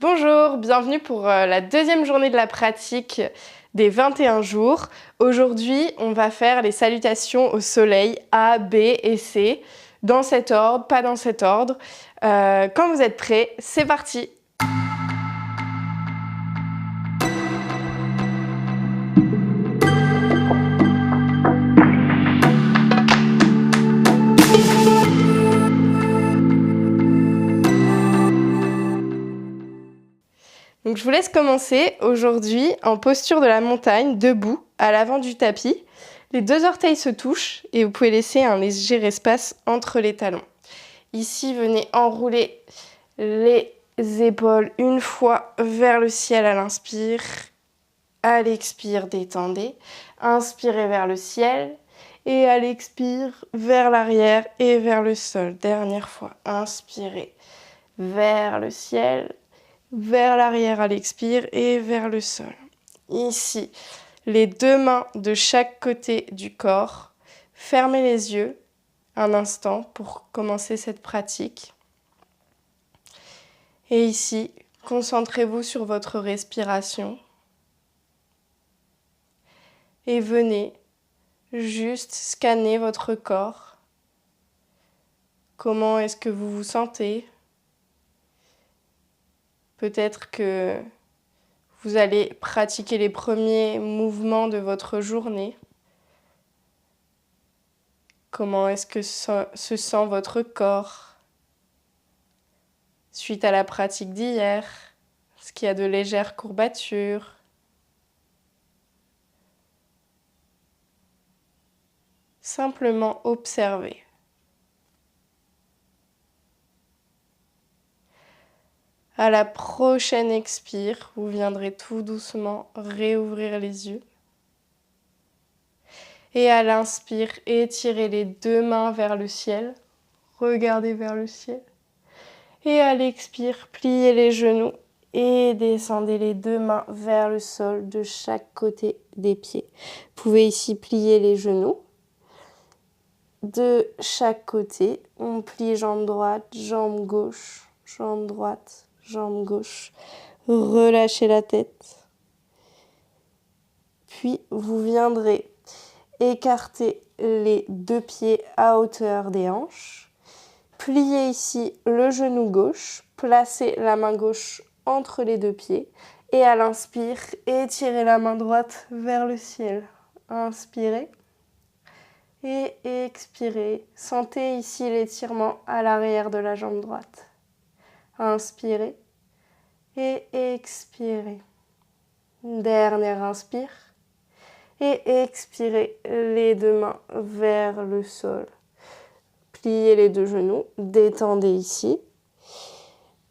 Bonjour, bienvenue pour la deuxième journée de la pratique des 21 jours. Aujourd'hui, on va faire les salutations au soleil A, B et C, dans cet ordre, pas dans cet ordre. Quand vous êtes prêts, c'est parti! Donc je vous laisse commencer aujourd'hui en posture de la montagne, debout, à l'avant du tapis. Les deux orteils se touchent et vous pouvez laisser un léger espace entre les talons. Ici, venez enrouler les épaules une fois vers le ciel à l'inspire. À l'expire, détendez. Inspirez vers le ciel et à l'expire, vers l'arrière et vers le sol. Dernière fois, inspirez vers le ciel, vers l'arrière à l'expire et vers le sol. Ici, les deux mains de chaque côté du corps. Fermez les yeux un instant pour commencer cette pratique. Et ici, concentrez-vous sur votre respiration. Et venez juste scanner votre corps. Comment est-ce que vous vous sentez ? Peut-être que vous allez pratiquer les premiers mouvements de votre journée. Comment est-ce que se sent votre corps suite à la pratique d'hier? Est-ce qu'il y a de légères courbatures? Simplement observer. À la prochaine expire, vous viendrez tout doucement réouvrir les yeux. Et à l'inspire, étirez les deux mains vers le ciel. Regardez vers le ciel. Et à l'expire, pliez les genoux et descendez les deux mains vers le sol de chaque côté des pieds. Vous pouvez ici plier les genoux de chaque côté. On plie jambe droite, jambe gauche, jambe droite, jambe gauche. Relâchez la tête. Puis vous viendrez écarter les deux pieds à hauteur des hanches. Pliez ici le genou gauche. Placez la main gauche entre les deux pieds. Et à l'inspire, étirez la main droite vers le ciel. Inspirez. Et expirez. Sentez ici l'étirement à l'arrière de la jambe droite. Inspirez. Et expirez. Dernière inspire. Et expirez les deux mains vers le sol. Pliez les deux genoux, détendez ici.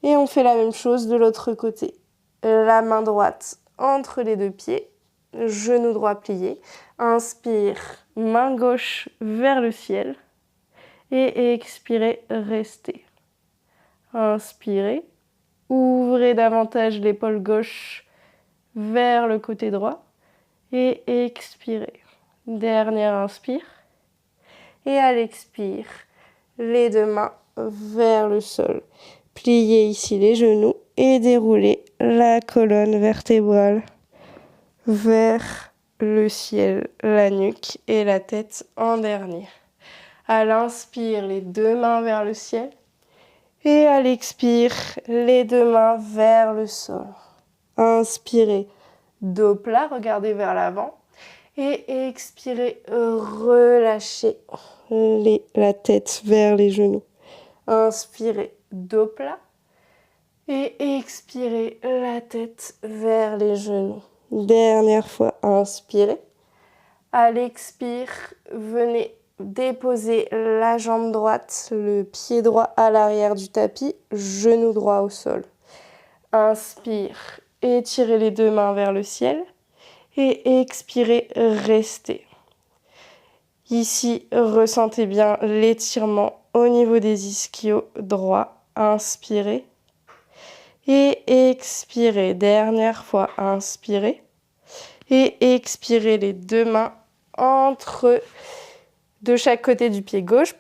Et on fait la même chose de l'autre côté. La main droite entre les deux pieds, genou droit plié. Inspire, main gauche vers le ciel. Et expirez, restez. Inspirez, ouvrez davantage l'épaule gauche vers le côté droit. Et expirez. Dernière inspire. Et à l'expire, les deux mains vers le sol. Pliez ici les genoux et déroulez la colonne vertébrale vers le ciel, la nuque et la tête en dernier. À l'inspire, les deux mains vers le ciel. Et à l'expire, les deux mains vers le sol. Inspirez. Dos plat, regardez vers l'avant. Et expirez, relâchez la tête vers les genoux. Inspirez, dos plat. Et expirez, la tête vers les genoux. Dernière fois, inspirez. À l'expire, venez déposer la jambe droite, le pied droit à l'arrière du tapis, genou droit au sol. Inspire. Étirez les deux mains vers le ciel et expirez, restez. Ici, ressentez bien l'étirement au niveau des ischios droits. Inspirez et expirez. Dernière fois, inspirez et expirez les deux mains de chaque côté du pied gauche,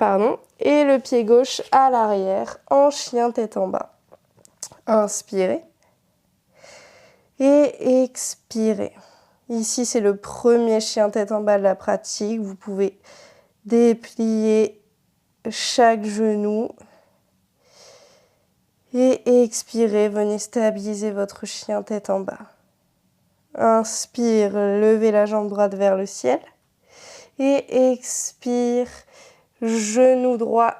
et le pied gauche à l'arrière en chien tête en bas. Inspirez. Et expirez. Ici, c'est le premier chien tête en bas de la pratique. Vous pouvez déplier chaque genou. Et expirez, venez stabiliser votre chien tête en bas. Inspire, levez la jambe droite vers le ciel. Et expire, genou droit,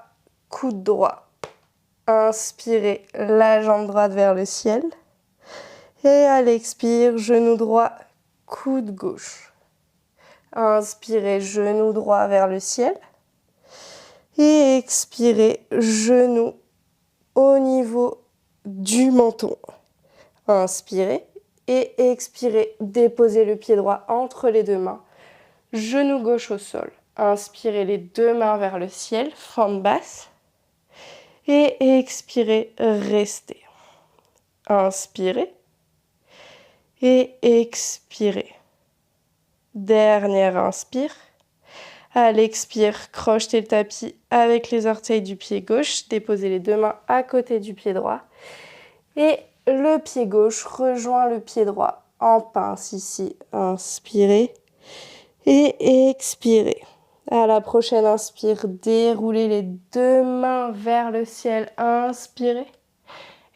coude droit. Inspirez, la jambe droite vers le ciel. Et à l'expire, genou droit, coude gauche. Inspirez, genou droit vers le ciel. Et expirez, genou au niveau du menton. Inspirez et expirez, déposez le pied droit entre les deux mains. Genou gauche au sol. Inspirez les deux mains vers le ciel, fente basse. Et expirez, restez. Inspirez. Et expirez. Dernière inspire. À l'expire, crochetez le tapis avec les orteils du pied gauche. Déposez les deux mains à côté du pied droit. Et le pied gauche rejoint le pied droit en pince ici. Inspirez. Et expirez. À la prochaine inspire, déroulez les deux mains vers le ciel. Inspirez.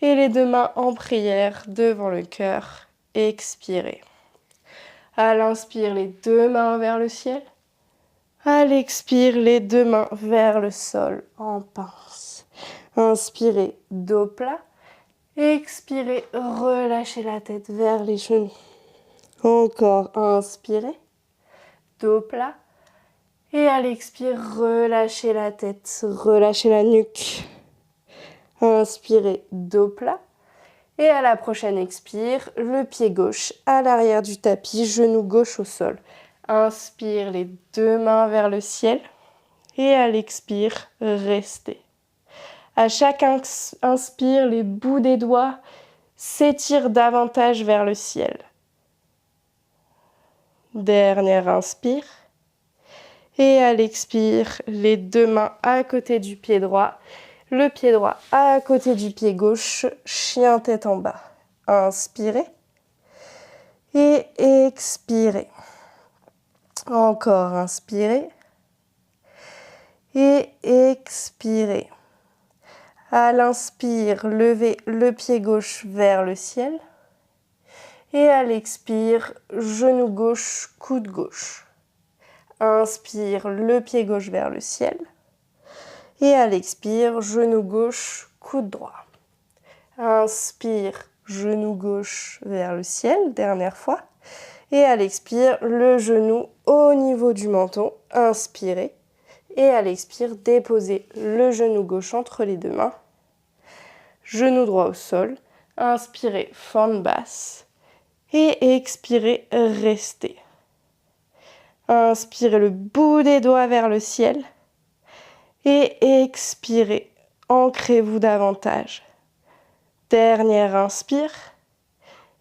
Et les deux mains en prière devant le cœur. Expirez. À l'inspire, les deux mains vers le ciel. À l'expire, les deux mains vers le sol en pince. Inspirez, dos plat. Expirez, relâchez la tête vers les genoux. Encore, inspirez, dos plat. Et à l'expire, relâchez la tête, relâchez la nuque. Inspirez, dos plat. Et à la prochaine expire, le pied gauche à l'arrière du tapis, genou gauche au sol. Inspire, les deux mains vers le ciel. Et à l'expire, restez. À chaque inspire, les bouts des doigts s'étirent davantage vers le ciel. Dernière inspire. Et à l'expire, les deux mains à côté du pied droit. Le pied droit à côté du pied gauche, chien tête en bas. Inspirez. Et expirez. Encore inspirez. Et expirez. À l'inspire, levez le pied gauche vers le ciel. Et à l'expire, genou gauche, coude gauche. Inspire, le pied gauche vers le ciel. Et à l'expire, genou gauche, coude droit. Inspire, genou gauche vers le ciel, dernière fois. Et à l'expire, le genou au niveau du menton. Inspirez. Et à l'expire, déposez le genou gauche entre les deux mains. Genou droit au sol. Inspirez, fente basse. Et expirez, restez. Inspirez le bout des doigts vers le ciel. Et expirez, ancrez-vous davantage. Dernière inspire.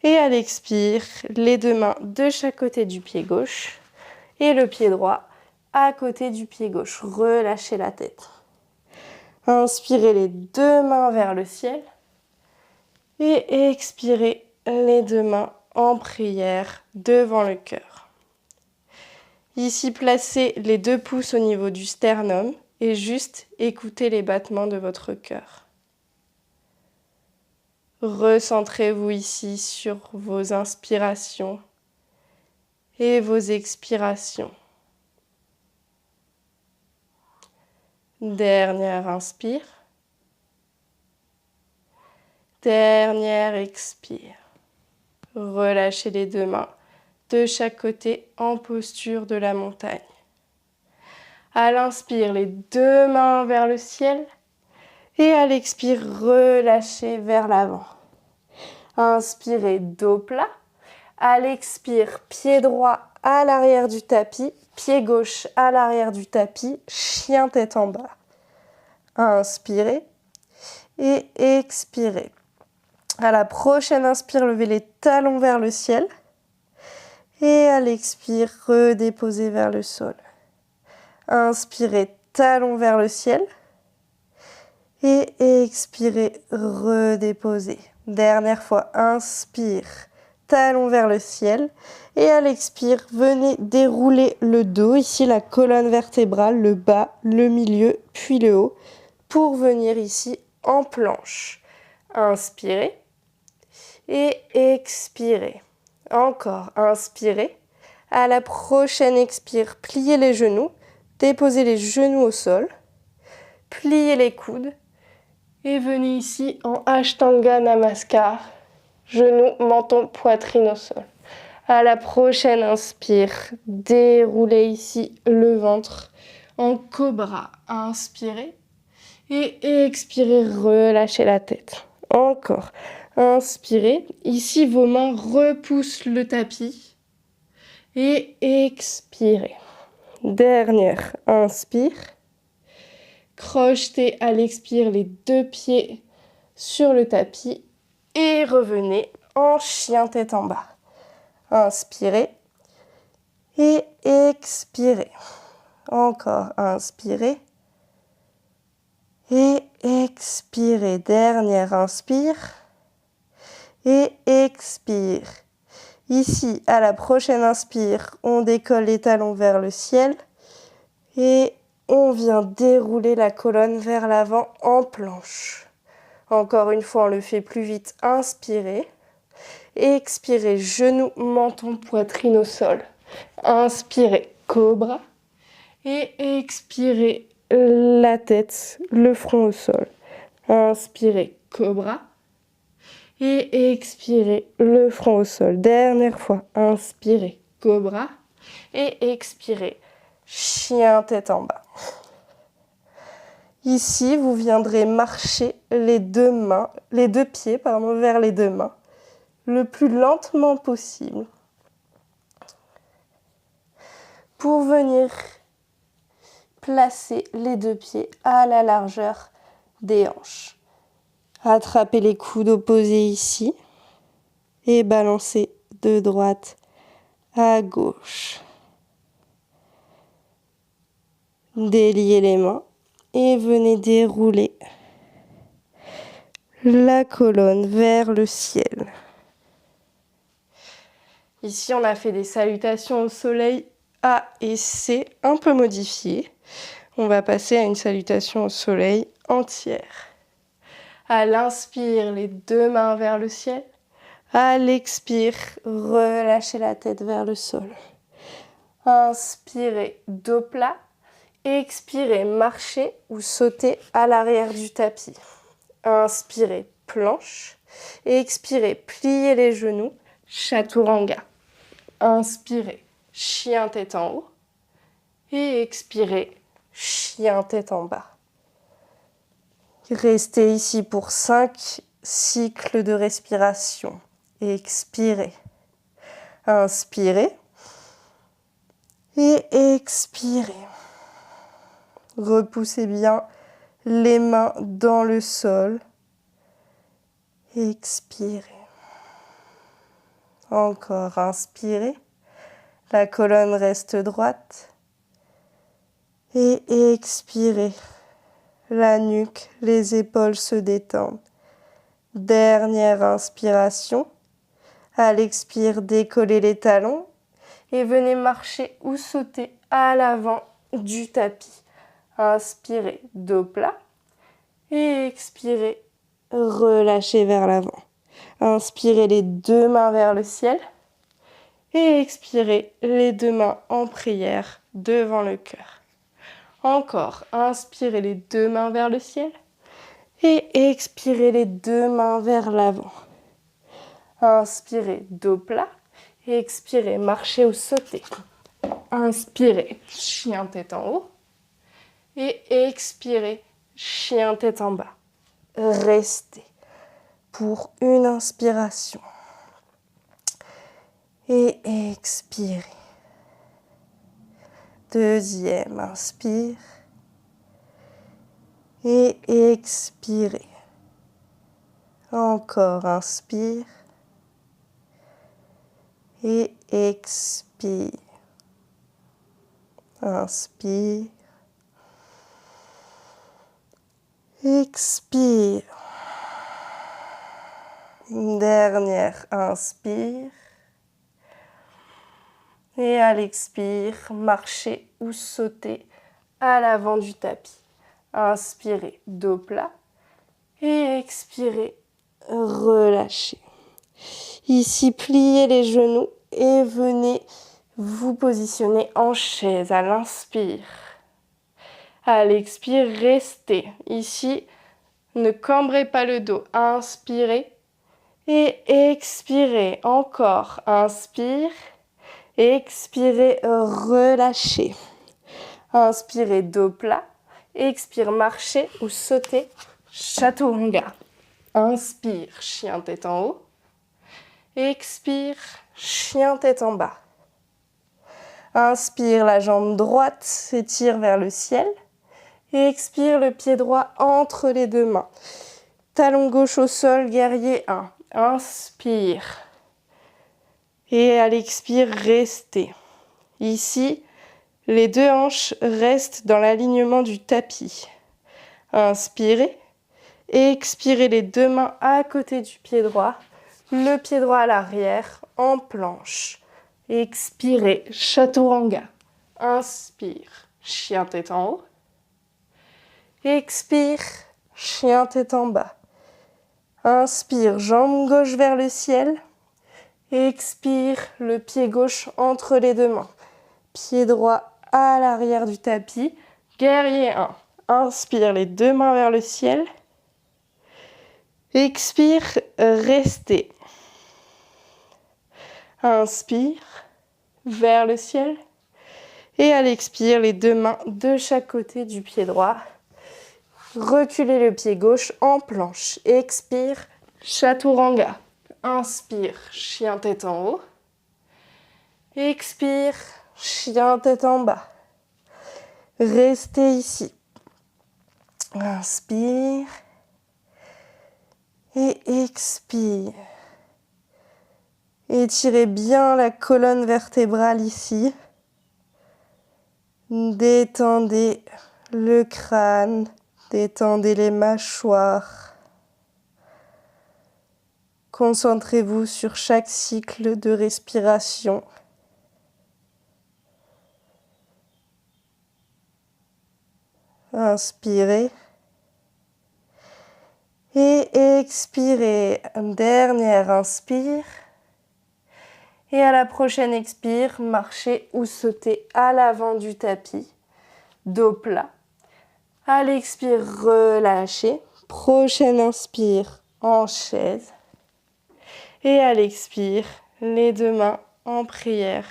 Et à l'expire, les deux mains de chaque côté du pied gauche. Et le pied droit à côté du pied gauche. Relâchez la tête. Inspirez les deux mains vers le ciel. Et expirez les deux mains en prière devant le cœur. Ici, placez les deux pouces au niveau du sternum et juste écoutez les battements de votre cœur. Recentrez-vous ici sur vos inspirations et vos expirations. Dernière inspire. Dernière expire. Relâchez les deux mains de chaque côté en posture de la montagne. À l'inspire, les deux mains vers le ciel. Et à l'expire, relâchez vers l'avant. Inspirez, dos plat. À l'expire, pied droit à l'arrière du tapis. Pied gauche à l'arrière du tapis. Chien tête en bas. Inspirez. Et expirez. À la prochaine inspire, levez les talons vers le ciel. Et à l'expire, redéposez vers le sol. Inspirez, talons vers le ciel. Et expirez, redéposez. Dernière fois, inspire, talons vers le ciel. Et à l'expire, venez dérouler le dos, ici la colonne vertébrale, le bas, le milieu, puis le haut, pour venir ici en planche. Inspirez et expirez. Encore, inspirez. À la prochaine expire, pliez les genoux, déposez les genoux au sol, pliez les coudes et venez ici en Ashtanga Namaskar. Genoux, menton, poitrine au sol. À la prochaine inspire, déroulez ici le ventre en cobra. Inspirez et expirez, relâchez la tête. Encore. Inspirez. Ici, vos mains repoussent le tapis. Et expirez. Dernière. Inspire. Crochetez à l'expire les deux pieds sur le tapis. Et revenez en chien tête en bas. Inspirez et expirez. Encore, inspirez et expirez. Dernière, inspire et expire. Ici, à la prochaine inspire, on décolle les talons vers le ciel et on vient dérouler la colonne vers l'avant en planche. Encore une fois, on le fait plus vite. Inspirez. Expirez, genoux, menton, poitrine au sol. Inspirez, cobra. Et expirez, la tête, le front au sol. Inspirez, cobra. Et expirez, le front au sol. Dernière fois, inspirez, cobra. Et expirez, chien tête en bas. Ici, vous viendrez marcher les deux pieds vers les deux mains, le plus lentement possible, pour venir placer les deux pieds à la largeur des hanches. Attrapez les coudes opposés ici et balancez de droite à gauche. Déliez les mains et venez dérouler la colonne vers le ciel. Ici, on a fait des salutations au soleil A et C un peu modifiées. On va passer à une salutation au soleil entière. À l'inspire, les deux mains vers le ciel. À l'expire, relâchez la tête vers le sol. Inspirez, dos plat. Expirez, marchez ou sautez à l'arrière du tapis. Inspirez, planche. Expirez, pliez les genoux, chaturanga. Inspirez, chien tête en haut. Et expirez, chien tête en bas. Restez ici pour 5 cycles de respiration. Expirez. Inspirez. Et expirez. Repoussez bien les mains dans le sol. Expirez. Encore, inspirez. La colonne reste droite. Et expirez. La nuque, les épaules se détendent. Dernière inspiration. À l'expire, décollez les talons et venez marcher ou sauter à l'avant du tapis. Inspirez, dos plat. Et expirez, relâchez vers l'avant. Inspirez les deux mains vers le ciel. Et expirez, les deux mains en prière devant le cœur. Encore, inspirez les deux mains vers le ciel. Et expirez les deux mains vers l'avant. Inspirez, dos plat. Et expirez, marchez ou sautez. Inspirez, chien tête en haut. Et expirez, chien tête en bas. Restez pour une inspiration. Et expirez. Deuxième, inspire. Et expirez. Encore, inspire. Et expire. Inspire. Expire. Une dernière, inspire. Et à l'expire, marchez ou sautez à l'avant du tapis. Inspirez, dos plat. Et expirez, relâchez. Ici, pliez les genoux et venez vous positionner en chaise à l'inspire. À l'expire, restez. Ici, ne cambrez pas le dos. Inspirez et expirez. Encore. Inspire. Expirez, relâchez. Inspirez, dos plat. Expire, marchez ou sautez. Chaturanga. Inspire, chien tête en haut. Expire, chien tête en bas. Inspire, la jambe droite s'étire vers le ciel. Expire, le pied droit entre les deux mains. Talon gauche au sol, guerrier 1. Inspire. Et à l'expire, restez. Ici, les deux hanches restent dans l'alignement du tapis. Inspirez. Expirez les deux mains à côté du pied droit. Le pied droit à l'arrière, en planche. Expirez, chaturanga. Inspire, chien tête en haut. Expire, chien tête en bas. Inspire, jambe gauche vers le ciel. Expire, le pied gauche entre les deux mains. Pied droit à l'arrière du tapis. Guerrier 1. Inspire, les deux mains vers le ciel. Expire, restez. Inspire, vers le ciel. Et à l'expire, les deux mains de chaque côté du pied droit. Reculez le pied gauche en planche. Expire, chaturanga. Inspire, chien tête en haut. Expire, chien tête en bas. Restez ici. Inspire. Et expire. Étirez bien la colonne vertébrale ici. Détendez le crâne. Détendez les mâchoires. Concentrez-vous sur chaque cycle de respiration. Inspirez. Et expirez. Dernière inspire. Et à la prochaine expire, marchez ou sautez à l'avant du tapis. Dos plat. À l'expire, relâchez. Prochaine inspire, en chaise. Et à l'expire, les deux mains en prière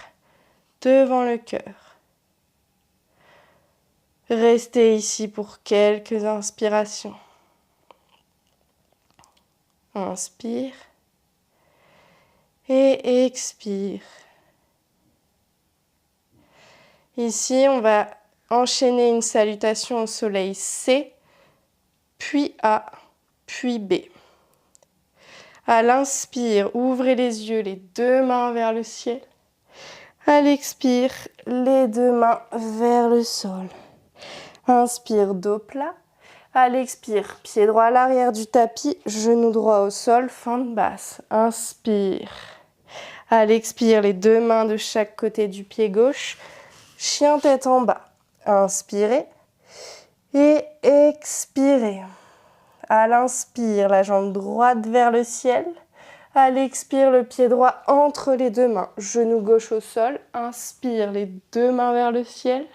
devant le cœur. Restez ici pour quelques inspirations. Inspire. Et expire. Ici, on va enchaîner une salutation au soleil C, puis A, puis B. À l'inspire, ouvrez les yeux, les deux mains vers le ciel. À l'expire, les deux mains vers le sol. Inspire, dos plat. À l'expire, pied droit à l'arrière du tapis, genou droit au sol, fente basse. Inspire. À l'expire, les deux mains de chaque côté du pied gauche. Chien tête en bas. Inspirez. Et expirez. À l'inspire, la jambe droite vers le ciel. À l'expire, le pied droit entre les deux mains. Genou gauche au sol. Inspire, les deux mains vers le ciel.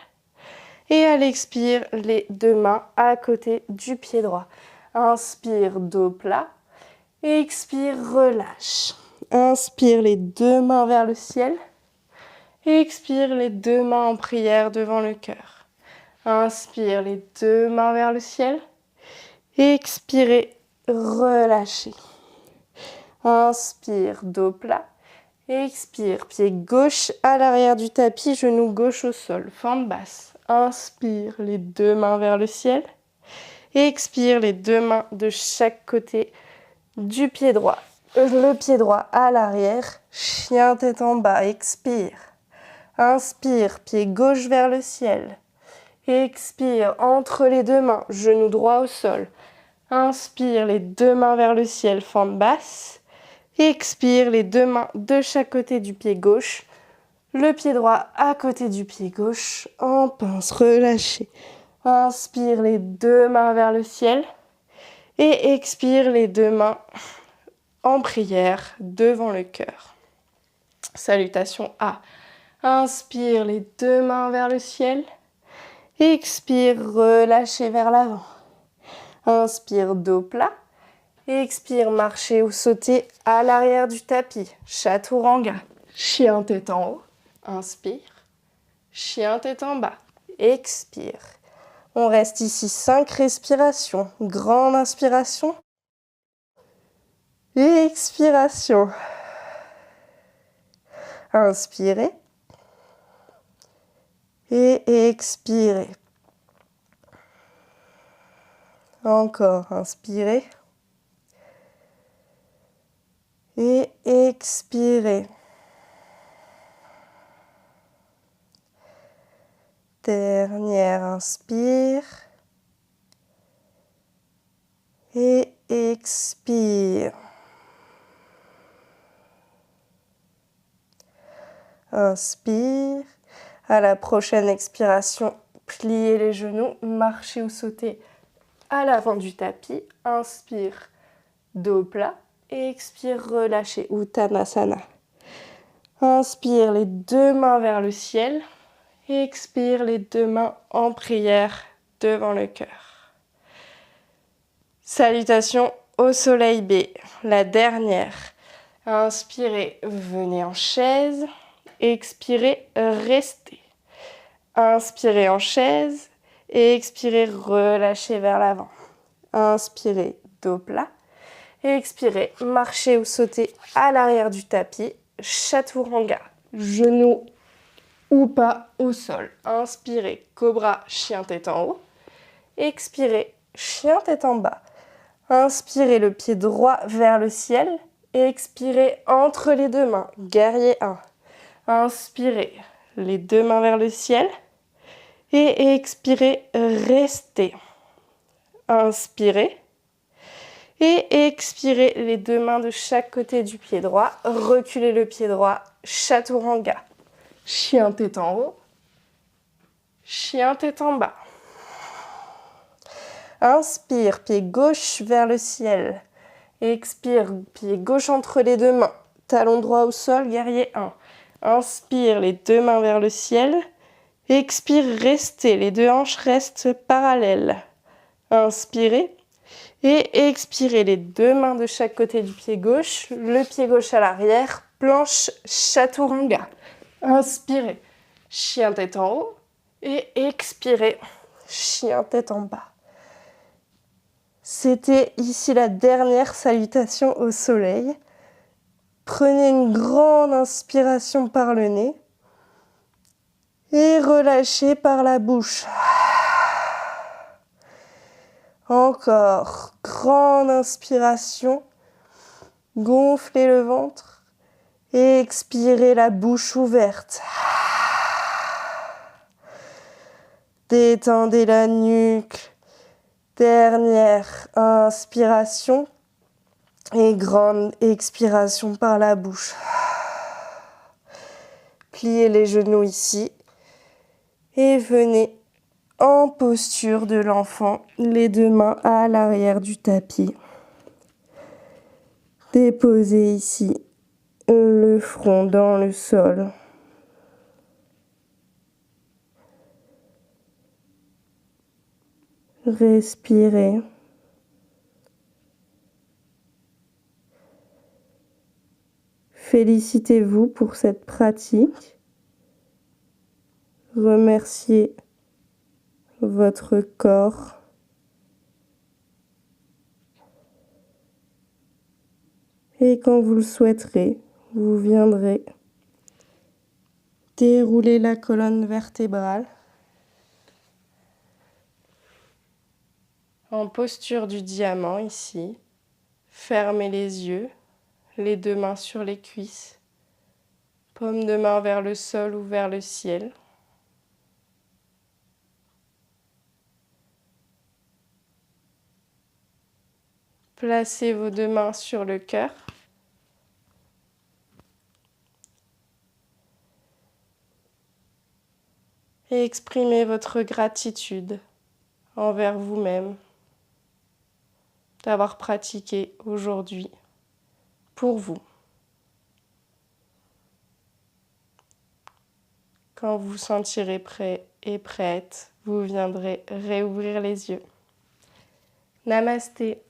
Et à l'expire, les deux mains à côté du pied droit. Inspire, dos plat. Expire, relâche. Inspire, les deux mains vers le ciel. Expire, les deux mains en prière devant le cœur. Inspire, les deux mains vers le ciel. Expirez, relâchez. Inspire, dos plat. Expire, pied gauche à l'arrière du tapis, genou gauche au sol, fente basse. Inspire, les deux mains vers le ciel. Expire, les deux mains de chaque côté du pied droit. Le pied droit à l'arrière, chien tête en bas, expire. Inspire, pied gauche vers le ciel. Expire, entre les deux mains, genou droit au sol. Inspire, les deux mains vers le ciel, fente basse. Expire, les deux mains de chaque côté du pied gauche. le pied droit à côté du pied gauche, en pince, relâchez. Inspire les deux mains vers le ciel et expire les deux mains en prière devant le cœur. Salutation A. Inspire les deux mains vers le ciel. Expire, relâchez vers l'avant. Inspire, dos plat. Expire, marcher ou sauter à l'arrière du tapis. Chaturanga. Chien tête en haut. Inspire. Chien tête en bas. Expire. On reste ici 5 respirations. Grande inspiration. Expiration. Inspirez. Et expirez. Encore, inspirez. Et expirez. Dernière inspire. Et expire. Inspire. À la prochaine expiration, pliez les genoux, marchez ou sautez à l'avant du tapis. Inspire, dos plat. Expire, relâchez, Uttanasana. Inspire, les deux mains vers le ciel. Expire, les deux mains en prière devant le cœur. Salutation au soleil B, la dernière. Inspirez, venez en chaise. Expirez, restez. Inspirez en chaise et expirez, relâchez vers l'avant. Inspirez, dos plat. Expirez, marchez ou sautez à l'arrière du tapis. Chaturanga, genoux ou pas au sol. Inspirez, cobra, chien tête en haut. Expirez, chien tête en bas. Inspirez le pied droit vers le ciel. Expirez entre les deux mains, guerrier 1. Inspirez, les deux mains vers le ciel. Et expirez, restez. Inspirez. Et expirez, les deux mains de chaque côté du pied droit. Reculez le pied droit, chaturanga. Chien tête en haut. Chien tête en bas. Inspire, pied gauche vers le ciel. Expire, pied gauche entre les deux mains. Talon droit au sol, guerrier 1. Inspire, les deux mains vers le ciel. Expire, restez, les deux hanches restent parallèles. Inspirez et expirez, les deux mains de chaque côté du pied gauche, le pied gauche à l'arrière, planche chaturanga. Inspirez, chien tête en haut et expirez, chien tête en bas. C'était ici la dernière salutation au soleil. Prenez une grande inspiration par le nez et relâchez par la bouche. Encore, grande inspiration, gonflez le ventre et expirez la bouche ouverte. Détendez la nuque. Dernière inspiration et grande expiration par la bouche. Pliez les genoux ici et venez en posture de l'enfant, les deux mains à l'arrière du tapis. Déposez ici le front dans le sol. Respirez. Félicitez-vous pour cette pratique. Remerciez votre corps. Et quand vous le souhaiterez, vous viendrez dérouler la colonne vertébrale en posture du diamant ici. Fermez les yeux, les deux mains sur les cuisses, paume de main vers le sol ou vers le ciel. Placez vos deux mains sur le cœur. . et exprimez votre gratitude envers vous-même d'avoir pratiqué aujourd'hui pour vous. Quand vous vous sentirez prêt et prête, vous viendrez réouvrir les yeux. Namasté.